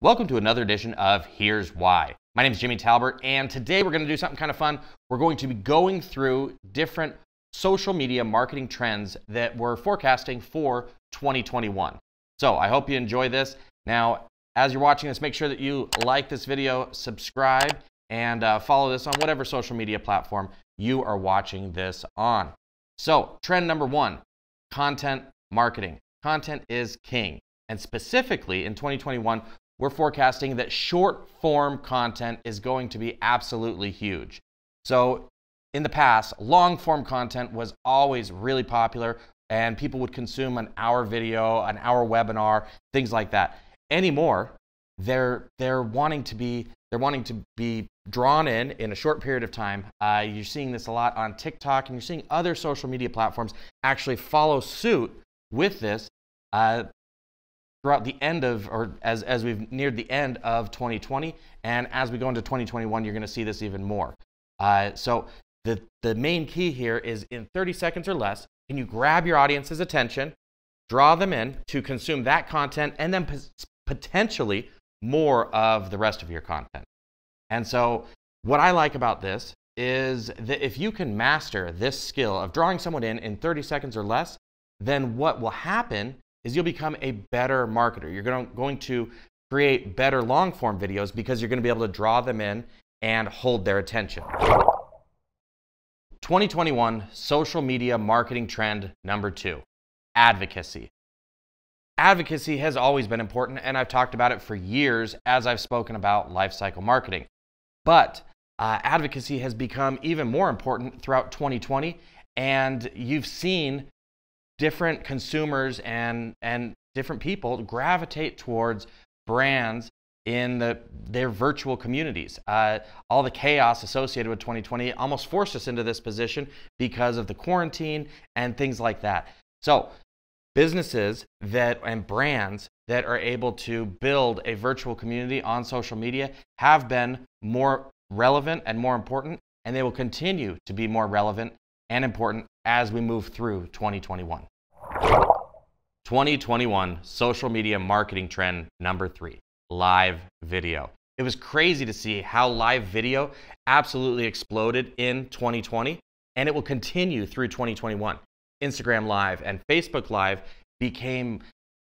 Welcome to another edition of Here's Why. My name is Jimmy Talbert, and today we're going to do something kind of fun. We're going to be going through different social media marketing trends that we're forecasting for 2021. So I hope you enjoy this. Now, as you're watching this, make sure that you like this video, subscribe, and follow this on whatever social media platform you are watching this on. So, trend number one, content marketing. Content is king. And specifically in 2021, we're forecasting that short form content is going to be absolutely huge. So in the past, long form content was always really popular and people would consume an hour video, an hour webinar, things like that. Anymore, they're wanting to be drawn in a short period of time. You're seeing this a lot on TikTok, and you're seeing other social media platforms actually follow suit with this throughout the end of, or as we've neared the end of 2020, and as we go into 2021, you're going to see this even more. So the main key here is in 30 seconds or less, can you grab your audience's attention, draw them in to consume that content, and then potentially more of the rest of your content. And so what I like about this is that if you can master this skill of drawing someone in 30 seconds or less, then what will happen is you'll become a better marketer. You're going to create better long form videos because you're going to be able to draw them in and hold their attention. 2021 social media marketing trend number two, advocacy. Advocacy has always been important, and I've talked about it for years as I've spoken about lifecycle marketing. But advocacy has become even more important throughout 2020, and you've seen different consumers and different people gravitate towards brands in their virtual communities. All the chaos associated with 2020 almost forced us into this position because of the quarantine and things like that. So businesses and brands that are able to build a virtual community on social media have been more relevant and more important, and they will continue to be more relevant and important as we move through 2021. 2021 social media marketing trend number three, live video. It was crazy to see how live video absolutely exploded in 2020, and it will continue through 2021. Instagram Live and Facebook Live became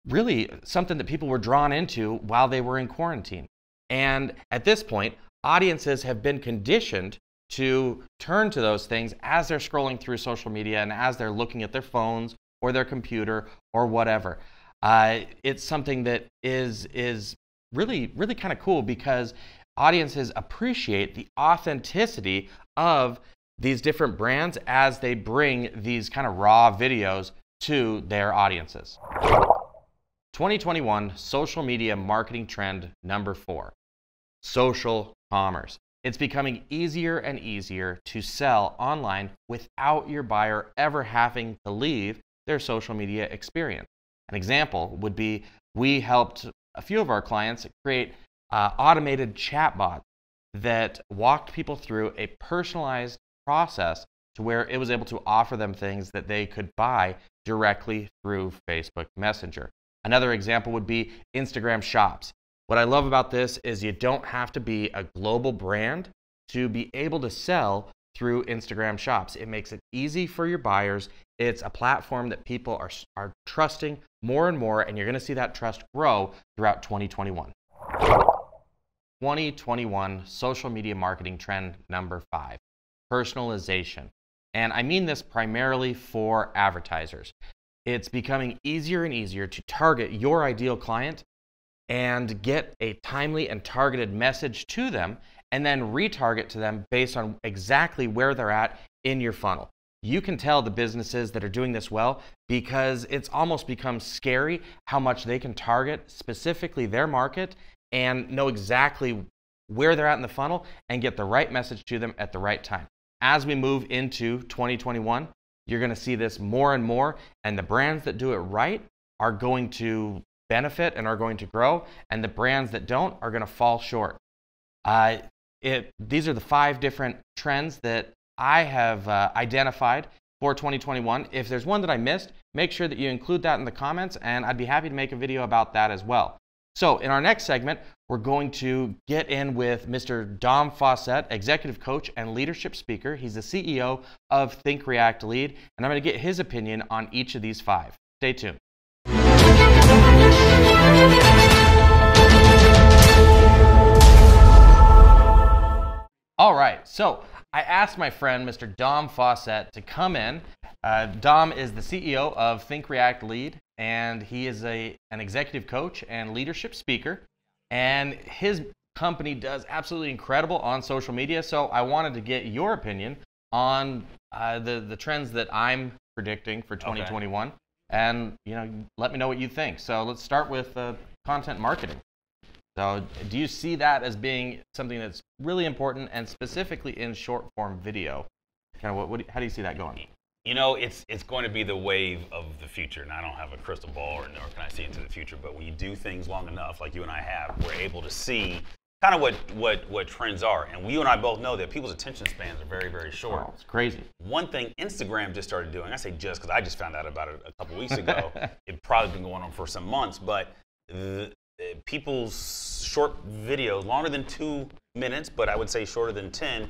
really something that people were drawn into while they were in quarantine. And at this point, audiences have been conditioned to turn to those things as they're scrolling through social media and as they're looking at their phones or their computer or whatever. It's something that is really kind of cool because audiences appreciate the authenticity of these different brands as they bring these kind of raw videos to their audiences. 2021 social media marketing trend number four, social commerce. It's becoming easier and easier to sell online without your buyer ever having to leave their social media experience. An example would be we helped a few of our clients create automated chatbots that walked people through a personalized process to where it was able to offer them things that they could buy directly through Facebook Messenger. Another example would be Instagram Shops. What I love about this is you don't have to be a global brand to be able to sell through Instagram Shops. It makes it easy for your buyers. It's a platform that people are trusting more and more, and you're going to see that trust grow throughout 2021. 2021 social media marketing trend number five, personalization. And I mean this primarily for advertisers. It's becoming easier and easier to target your ideal client and get a timely and targeted message to them, and then retarget to them based on exactly where they're at in your funnel. You can tell the businesses that are doing this well because it's almost become scary how much they can target specifically their market and know exactly where they're at in the funnel and get the right message to them at the right time. As we move into 2021, you're going to see this more and more, and the brands that do it right are going to benefit and are going to grow, and the brands that don't are going to fall short. These are the five different trends that I have identified for 2021. If there's one that I missed, make sure that you include that in the comments, and I'd be happy to make a video about that as well. So in our next segment, we're going to get in with Mr. Dom Fawcett, executive coach and leadership speaker. He's the CEO of Think, React, Lead, and I'm going to get his opinion on each of these 5. Stay tuned. All right, so I asked my friend, Mr. Dom Fawcett, to come in. Dom is the CEO of Think, React, Lead, and he is an executive coach and leadership speaker. And his company does absolutely incredible on social media. So I wanted to get your opinion on the trends that I'm predicting for 2021, and let me know what you think. So let's start with content marketing. So do you see that as being something that's really important, and specifically in short form video? Kind of how do you see that going? It's going to be the wave of the future, and I don't have a crystal ball, nor can I see into the future. But when you do things long enough, like you and I have, we're able to see kind of what trends are. And you and I both know that people's attention spans are very, very short. Oh, it's crazy. One thing Instagram just started doing, I say just because I just found out about it a couple weeks ago. It's probably been going on for some months, but people's short videos, longer than 2 minutes, but I would say shorter than 10,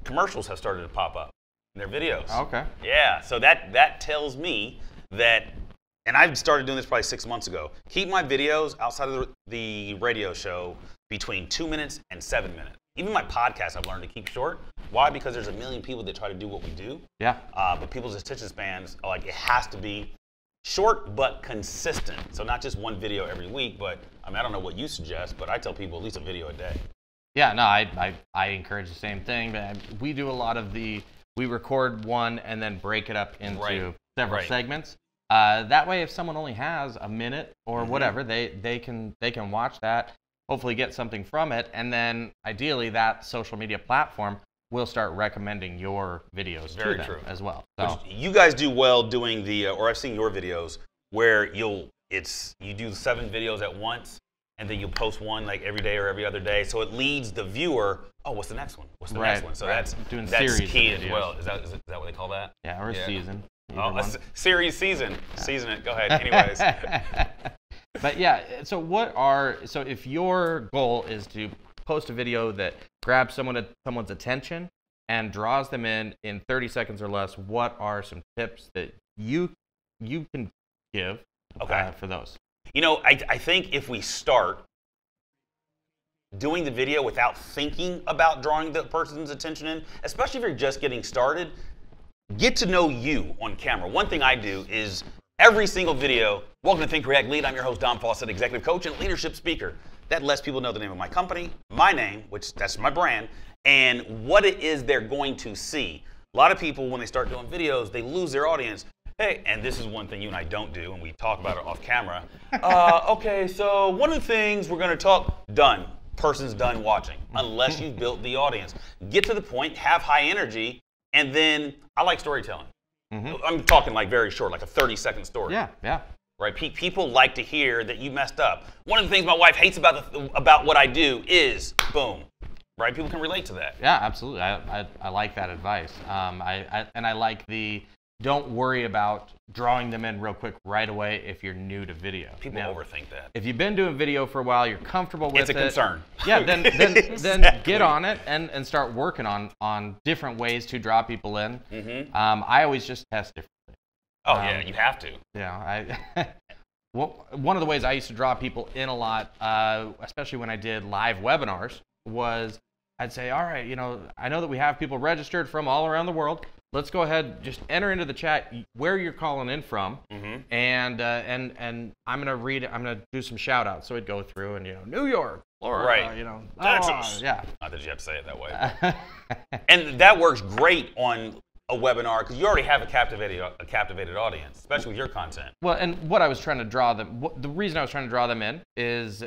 commercials have started to pop up in their videos. Okay. Yeah, so that tells me that, and I've started doing this probably 6 months ago, keep my videos outside of the radio show between 2 minutes and 7 minutes. Even my podcast I've learned to keep short. Why? Because there's a million people that try to do what we do. Yeah. But people's attention spans are like, it has to be short but consistent. So not just one video every week, but I don't know what you suggest, but I tell people at least a video a day. Yeah, no, I encourage the same thing. But we do a lot of we record one and then break it up into several segments. That way, if someone only has a minute or whatever, they can watch that, hopefully get something from it, and then ideally that social media platform will start recommending your videos to them as well. So you guys do well doing or I've seen your videos where you do 7 videos at once, and then you post one like every day or every other day, so it leads the viewer. Oh, what's the next one? What's the next one? So that's key as well. Is that what they call that? Yeah, or a season. Series, season. Season it. Go ahead. Anyways. But yeah, so if your goal is to post a video that grabs someone's attention and draws them in 30 seconds or less, what are some tips that you can give for those? I think if we start doing the video without thinking about drawing the person's attention in, especially if you're just getting started, get to know you on camera. One thing I do is every single video, welcome to Think, React, Lead. I'm your host, Dom Fawcett, executive coach and leadership speaker. That lets people know the name of my company, my name, which that's my brand, and what it is they're going to see. A lot of people, when they start doing videos, they lose their audience. Hey, and this is one thing you and I don't do, and we talk about it off camera. Okay, so one of the things we're going to talk, done. Person's done watching, unless you've built the audience. Get to the point, have high energy, and then I like storytelling. I'm talking like very short, like a 30-second story. Yeah. Right? People like to hear that you messed up. One of the things my wife hates about what I do is, boom. Right? People can relate to that. Yeah, absolutely. I like that advice. I like the don't worry about drawing them in real quick right away if you're new to video. People overthink that. If you've been doing video for a while, you're comfortable with it. It's a concern. Yeah, then then get on it and start working on different ways to draw people in. I always just test differently. Oh yeah, you have to. Yeah, one of the ways I used to draw people in a lot, especially when I did live webinars, was I'd say, all right, I know that we have people registered from all around the world. Let's go ahead, just enter into the chat where you're calling in from, and I'm gonna read it. I'm gonna do some shout outs. So it'd go through and New York, Florida, Texas. Yeah. Not that you have to say it that way. And that works great on a webinar because you already have a captivated audience, especially with your content. Well, and what I was trying to draw them, the reason I was trying to draw them in is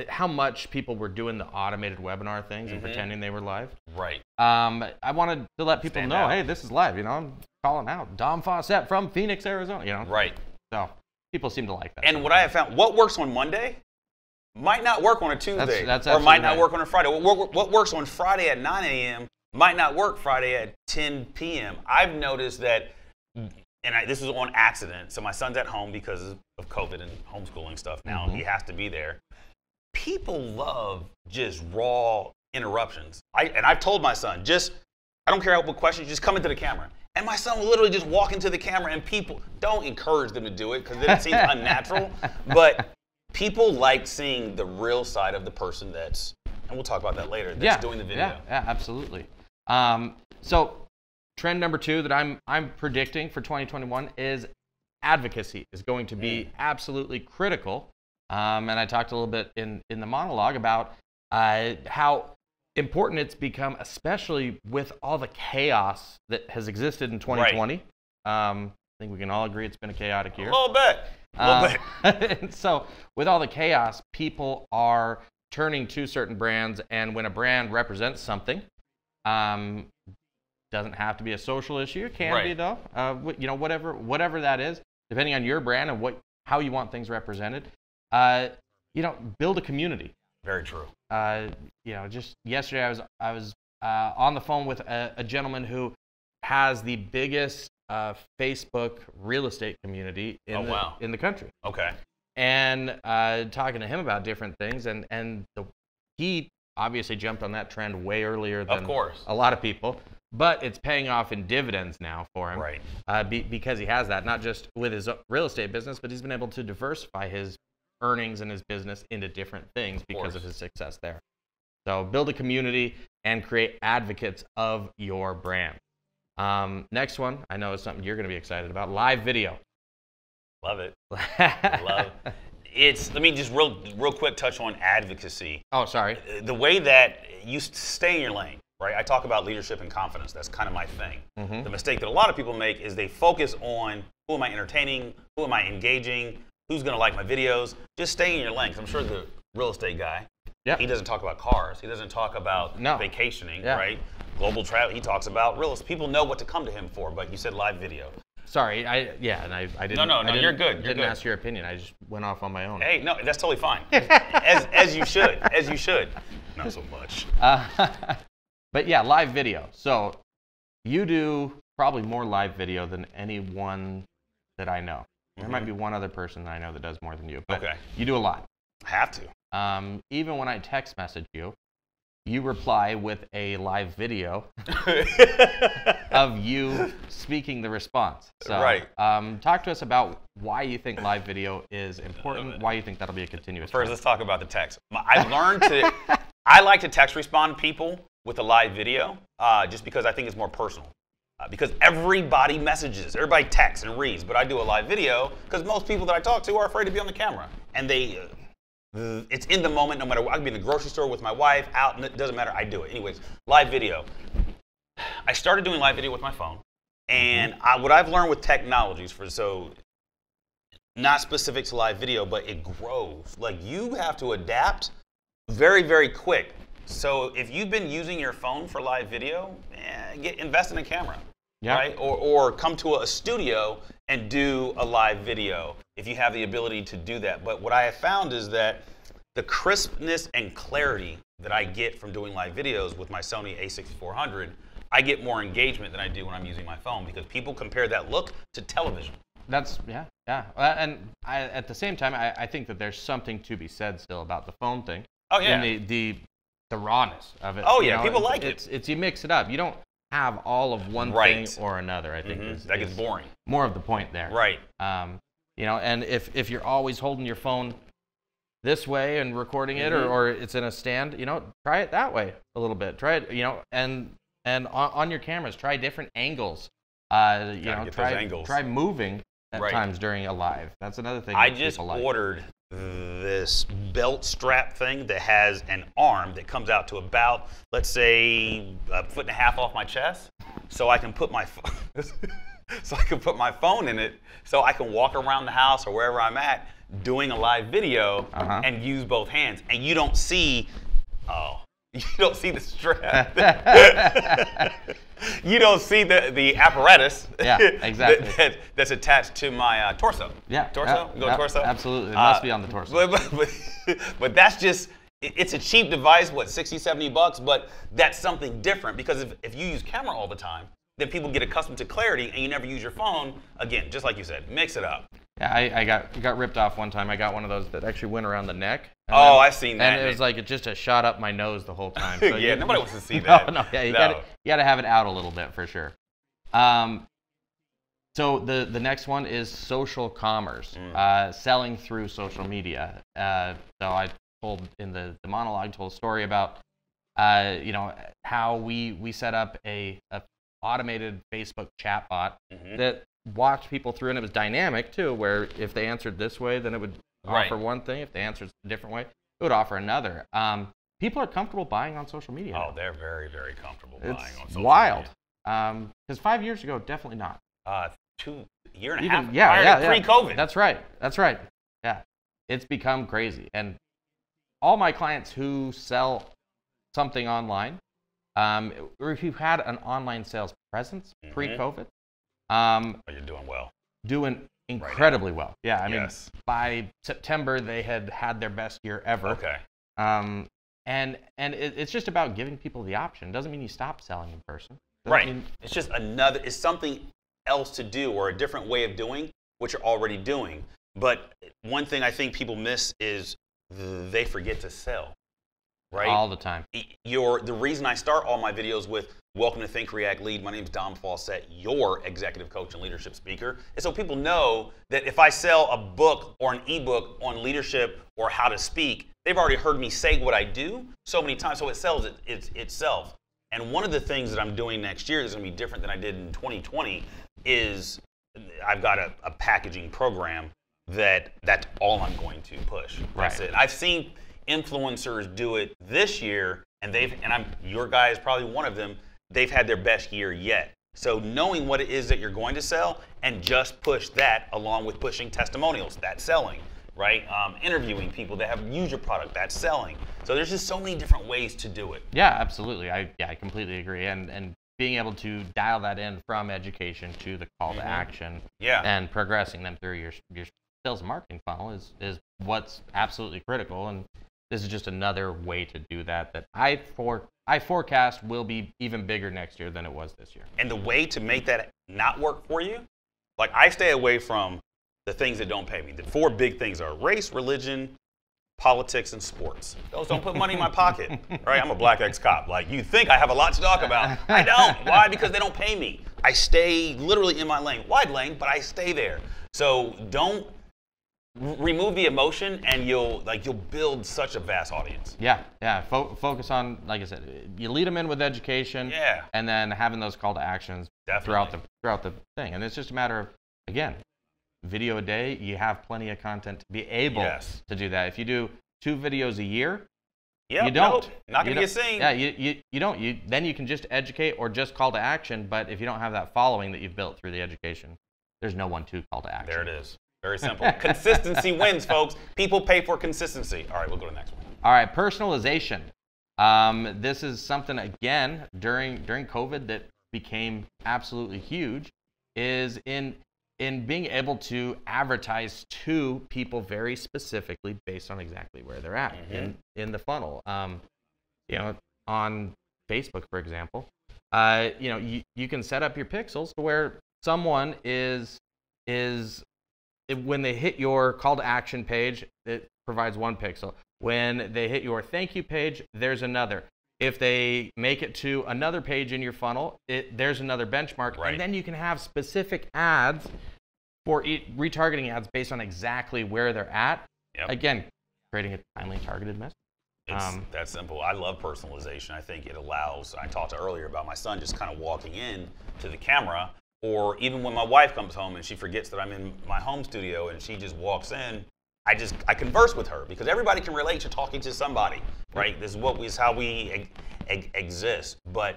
how much people were doing the automated webinar things and pretending they were live. Right. I wanted to let people know, hey, this is live. I'm calling out Dom Fawcett from Phoenix, Arizona. Right. So people seem to like that. And what I have found, what works on Monday might not work on a Tuesday, or might not work on a Friday. What works on Friday at 9 a.m. might not work Friday at 10 p.m. I've noticed that this was on accident. So my son's at home because of COVID and homeschooling stuff now. He has to be there. People love just raw interruptions. I've told my son, I don't care what questions, just come into the camera. And my son will literally just walk into the camera, and people don't encourage them to do it because then it seems unnatural. But people like seeing the real side of the person and we'll talk about that later, that's doing the video. Yeah, absolutely. So trend number 2 that I'm predicting for 2021 is advocacy is going to be absolutely critical. And I talked a little bit in the monologue about how important it's become, especially with all the chaos that has existed in 2020. I think we can all agree it's been a chaotic year. A little bit. And so with all the chaos, people are turning to certain brands, and when a brand represents something, doesn't have to be a social issue. It can be though. Whatever that is, depending on your brand and how you want things represented. Build a community. Very true. Just yesterday I was on the phone with a gentleman who has the biggest Facebook real estate community in the country. Okay. And talking to him about different things, and he obviously jumped on that trend way earlier than a lot of people, but it's paying off in dividends now for him. Right. Because he has that, not just with his real estate business, but he's been able to diversify his earnings and his business into different things because of his success there. So build a community and create advocates of your brand. Next one, I know is something you're going to be excited about: live video. Love it. Let me just real quick touch on advocacy. Oh, sorry. The way that you stay in your lane, right? I talk about leadership and confidence. That's kind of my thing. The mistake that a lot of people make is they focus on who am I entertaining, who am I engaging, who's going to like my videos. Just stay in your lane. I'm sure the real estate guy, he doesn't talk about cars. He doesn't talk about vacationing, right? Global travel. He talks about real estate. People know what to come to him for, but you said live video. Sorry, I didn't. No, you're good. I didn't ask your opinion. I just went off on my own. Hey, no, that's totally fine. as you should. Not so much. But yeah, live video. So you do probably more live video than anyone that I know. There might be one other person that I know that does more than you, but you do a lot. I have to. Even when I text message you, you reply with a live video of you speaking the response. So, talk to us about why you think live video is important, why you think that'll be a continuous First, trend. let's talk about the text. I've learned I like to text respond people with a live video just because I think it's more personal. Because everybody messages, everybody texts and reads, but I do a live video because most people that I talk to are afraid to be on the camera. And it's in the moment, no matter what. I could be in the grocery store with my wife, out, and it doesn't matter, I do it. Anyways, live video. I started doing live video with my phone, and what I've learned with technologies, not specific to live video, but it grows. Like, you have to adapt very, very quick. So if you've been using your phone for live video, invest in a camera, right? Or come to a studio and do a live video if you have the ability to do that. But what I have found is that the crispness and clarity that I get from doing live videos with my Sony a6400, I get more engagement than I do when I'm using my phone because people compare that look to television. That's, and at the same time, I think that there's something to be said still about the phone thing. Oh, yeah. And the rawness of it. Oh, yeah, people like it. It's you mix it up. You don't have all of one thing or another, I think. That gets boring. More of the point there. Right. And if you're always holding your phone this way and recording it, or it's in a stand, try it that way a little bit. Try it, and on your cameras, try different angles. Try moving at times during a live. That's another thing. I just ordered this belt strap thing that has an arm that comes out to about, let's say, 1.5 feet off my chest, so I can put my phone in it, so I can walk around the house or wherever I'm at doing a live video and use both hands, and you don't see the strap. You don't see the apparatus. Yeah, exactly. That's attached to my torso. Yeah. Torso? Torso? Absolutely. It must be on the torso. But that's just, it's a cheap device, $60, $70, but that's something different because if you use camera all the time, then people get accustomed to clarity and you never use your phone. Again, just like you said, mix it up. Yeah, I got ripped off one time. I got one of those that actually went around the neck. Oh, I've seen that. And it was like it just a shot up my nose the whole time. So yeah, nobody wants to see that. No, yeah, you gotta have it out a little bit for sure. So the next one is social commerce, selling through social media. So I told in the monologue, told a story about how we set up a automated Facebook chatbot that walked people through, and it was dynamic too, where if they answered this way, then it would offer one thing. If they answered a different way, it would offer another. People are comfortable buying on social media. Oh, they're very, very comfortable buying on social media. It's wild. Because 5 years ago, definitely not. 2 year and a half. Yeah, pre-COVID. That's right. Yeah, it's become crazy. And all my clients who sell something online, or if you've had an online sales presence pre-COVID, you're doing well. Doing incredibly well. Yeah, I mean, Yes. by September they had their best year ever. Okay. And it's just about giving people the option. Doesn't mean you stop selling in person. Right. It's just it's something else to do, or a different way of doing what you're already doing. But one thing I think people miss is they forget to sell. Right? All the time. The reason I start all my videos with welcome to Think, React, Lead. My name is Dom Fawcett, your executive coach and leadership speaker. And so people know that if I sell a book or an ebook on leadership or how to speak, they've already heard me say what I do so many times, so it sells itself. And one of the things that I'm doing next year that's going to be different than I did in 2020 is I've got a packaging program that's all I'm going to push. That's it. I've seen influencers do it this year, and your guy is probably one of them. They've had their best year yet. So knowing what it is that you're going to sell, and just push that along with pushing testimonials, that's selling, right? Interviewing people that have used your product, that's selling. So there's just so many different ways to do it. Yeah, absolutely. I completely agree. And being able to dial that in from education to the call to action, and progressing them through your sales and marketing funnel is what's absolutely critical. And this is just another way to do that I forecast will be even bigger next year than it was this year. And the way to make that not work for you, like I stay away from the things that don't pay me. The 4 big things are race, religion, politics, and sports. Those don't put money in my pocket, right? I'm a black ex-cop. Like, you think I have a lot to talk about. I don't. Why? Because they don't pay me. I stay literally in my lane. Wide lane, but I stay there. So don't remove the emotion, and you'll build such a vast audience. Yeah. Focus on, like I said, you lead them in with education, and then having those call to actions throughout the thing. And it's just a matter of, again, video a day. You have plenty of content to be able to do that. If you do 2 videos a year, you don't. Not gonna get seen. Yeah, you don't. Then you can just educate or just call to action. But if you don't have that following that you've built through the education, there's no one to call to action. There it is. Very simple. Consistency wins, folks. People pay for consistency. All right, we'll go to the next one. All right, personalization. This is something, again, during COVID that became absolutely huge, is in being able to advertise to people very specifically based on exactly where they're at in the funnel. On Facebook, for example, you can set up your pixels to where someone is when they hit your call to action page, it provides 1 pixel. When they hit your thank you page, there's another. If they make it to another page in your funnel, there's another benchmark. Right. And then you can have specific ads for retargeting ads based on exactly where they're at. Again, creating a timely targeted message. It's that simple. I love personalization. I think it allows, I talked earlier about my son just kind of walking in to the camera, or even when my wife comes home and she forgets that I'm in my home studio and she just walks in, I converse with her, because everybody can relate to talking to somebody, right? This is how we exist. But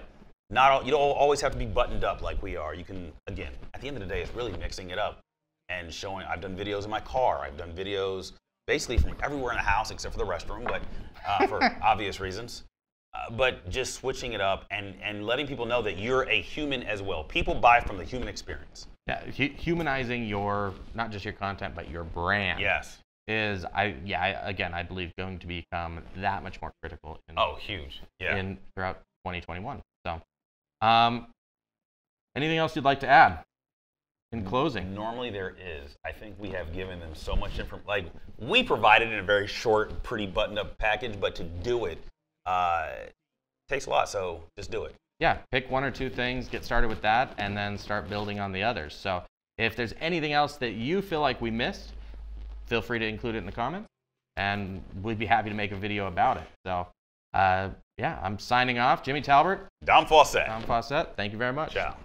you don't always have to be buttoned up like we are. You can, again, at the end of the day, it's really mixing it up and showing. I've done videos in my car. I've done videos basically from everywhere in the house except for the restroom, but for obvious reasons. But just switching it up and letting people know that you're a human as well. People buy from the human experience. Yeah, humanizing not just your content, but your brand. Yes. Is I believe going to become that much more critical. Huge. Yeah. Throughout 2021. So, Anything else you'd like to add in closing? Normally there is. I think we have given them so much information. Like, we provided in a very short, pretty buttoned-up package, but to do it takes a lot, so just do it. Yeah, pick one or two things, get started with that, and then start building on the others. So if there's anything else that you feel like we missed, feel free to include it in the comments, and we'd be happy to make a video about it. So yeah, I'm signing off. Jimmy Talbert. Dom Fawcett. Dom Fawcett. Thank you very much. Ciao.